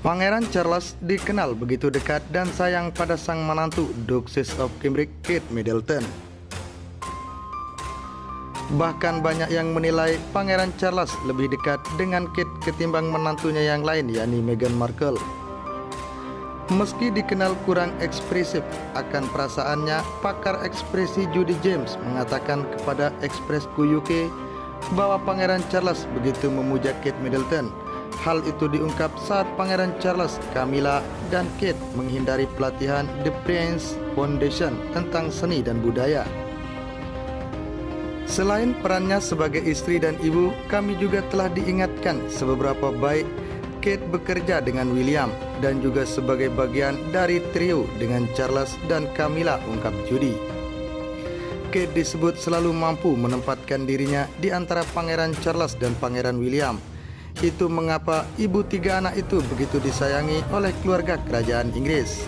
Pangeran Charles dikenal begitu dekat dan sayang pada sang menantu, Duchess of Cambridge, Kate Middleton. Bahkan banyak yang menilai Pangeran Charles lebih dekat dengan Kate ketimbang menantunya yang lain, yakni Meghan Markle. Meski dikenal kurang ekspresif akan perasaannya, pakar ekspresi Judy James mengatakan kepada Express.co UK bahwa Pangeran Charles begitu memuja Kate Middleton. Hal itu diungkap saat Pangeran Charles, Camilla, dan Kate menghindari pelatihan The Prince Foundation tentang seni dan budaya. Selain perannya sebagai istri dan ibu, kami juga telah diingatkan seberapa baik Kate bekerja dengan William dan juga sebagai bagian dari trio dengan Charles dan Camilla, ungkap Judy. Kate disebut selalu mampu menempatkan dirinya di antara Pangeran Charles dan Pangeran William. Itu mengapa ibu tiga anak itu begitu disayangi oleh keluarga kerajaan Inggris.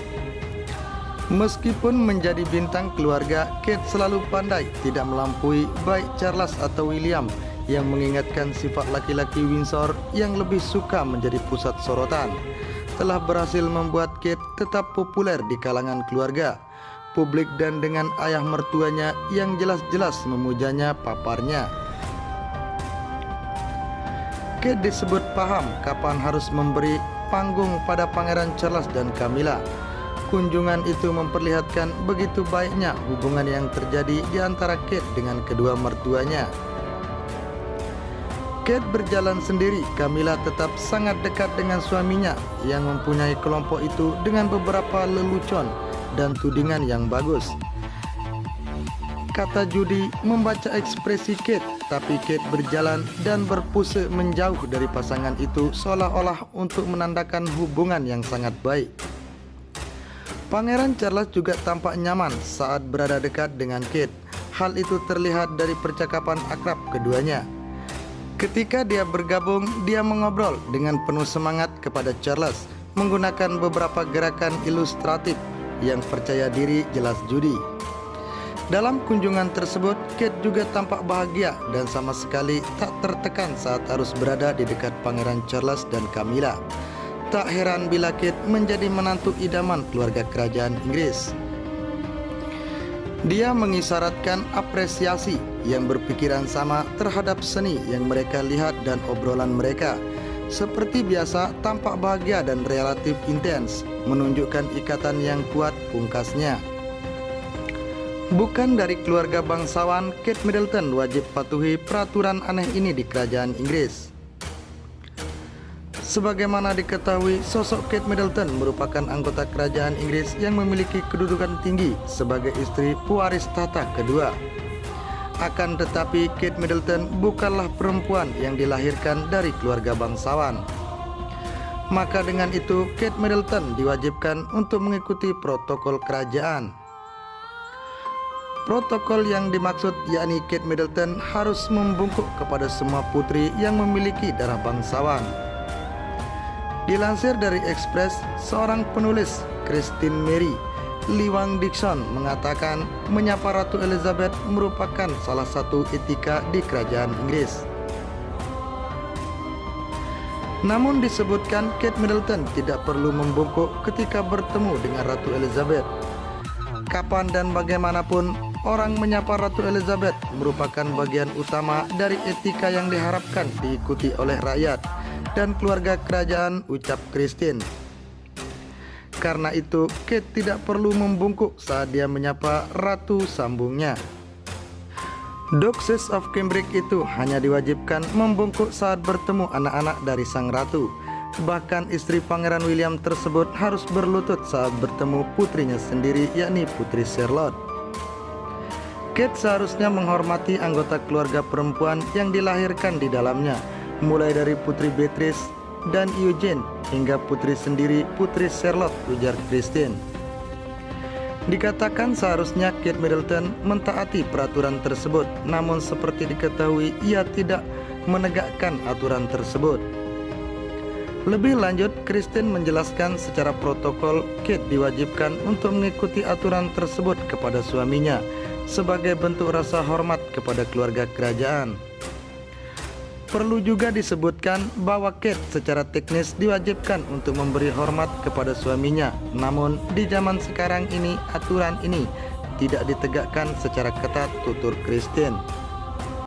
Meskipun menjadi bintang keluarga, Kate selalu pandai tidak melampaui baik Charles atau William yang mengingatkan sifat laki-laki Windsor yang lebih suka menjadi pusat sorotan. Telah berhasil membuat Kate tetap populer di kalangan keluarga, publik dan dengan ayah mertuanya yang jelas-jelas memujanya paparnya. Kate disebut paham kapan harus memberi panggung pada Pangeran Charles dan Camilla. Kunjungan itu memperlihatkan begitu baiknya hubungan yang terjadi di antara Kate dengan kedua mertuanya. Kate berjalan sendiri, Camilla tetap sangat dekat dengan suaminya yang mempunyai kelompok itu dengan beberapa lelucon dan tudingan yang bagus. Kata Judy membaca ekspresi Kate, tapi Kate berjalan dan berpose menjauh dari pasangan itu seolah-olah untuk menandakan hubungan yang sangat baik. Pangeran Charles juga tampak nyaman saat berada dekat dengan Kate. Hal itu terlihat dari percakapan akrab keduanya. Ketika dia bergabung, dia mengobrol dengan penuh semangat kepada Charles, menggunakan beberapa gerakan ilustratif yang percaya diri, jelas Judy. Dalam kunjungan tersebut, Kate juga tampak bahagia dan sama sekali tak tertekan saat harus berada di dekat Pangeran Charles dan Camilla. Tak heran bila Kate menjadi menantu idaman keluarga kerajaan Inggris. Dia mengisyaratkan apresiasi yang berpikiran sama terhadap seni yang mereka lihat dan obrolan mereka. Seperti biasa, tampak bahagia dan relatif intens, menunjukkan ikatan yang kuat, pungkasnya. Bukan dari keluarga bangsawan, Kate Middleton wajib patuhi peraturan aneh ini di kerajaan Inggris. Sebagaimana diketahui, sosok Kate Middleton merupakan anggota kerajaan Inggris yang memiliki kedudukan tinggi sebagai istri pewaris tahta kedua. Akan tetapi, Kate Middleton bukanlah perempuan yang dilahirkan dari keluarga bangsawan. Maka dengan itu, Kate Middleton diwajibkan untuk mengikuti protokol kerajaan. Protokol yang dimaksud yakni Kate Middleton harus membungkuk kepada semua putri yang memiliki darah bangsawan. Dilansir dari Express, seorang penulis, Christine Mary Liwang Dixon, mengatakan menyapa Ratu Elizabeth merupakan salah satu etika di kerajaan Inggris. Namun disebutkan Kate Middleton tidak perlu membungkuk ketika bertemu dengan Ratu Elizabeth. Kapan dan bagaimanapun, orang menyapa Ratu Elizabeth merupakan bagian utama dari etika yang diharapkan diikuti oleh rakyat dan keluarga kerajaan, ucap Christine. Karena itu, Kate tidak perlu membungkuk saat dia menyapa Ratu, sambungnya. Duchess of Cambridge itu hanya diwajibkan membungkuk saat bertemu anak-anak dari sang ratu. Bahkan istri Pangeran William tersebut harus berlutut saat bertemu putrinya sendiri, yakni Putri Charlotte. Kate seharusnya menghormati anggota keluarga perempuan yang dilahirkan di dalamnya, mulai dari Putri Beatrice dan Eugene hingga putri sendiri, Putri Charlotte, ujar Christine. Dikatakan seharusnya Kate Middleton mentaati peraturan tersebut, namun seperti diketahui ia tidak menegakkan aturan tersebut. Lebih lanjut, Christine menjelaskan secara protokol Kate diwajibkan untuk mengikuti aturan tersebut kepada suaminya sebagai bentuk rasa hormat kepada keluarga kerajaan. Perlu juga disebutkan bahwa Kate secara teknis diwajibkan untuk memberi hormat kepada suaminya. Namun di zaman sekarang ini aturan ini tidak ditegakkan secara ketat, tutur Christine.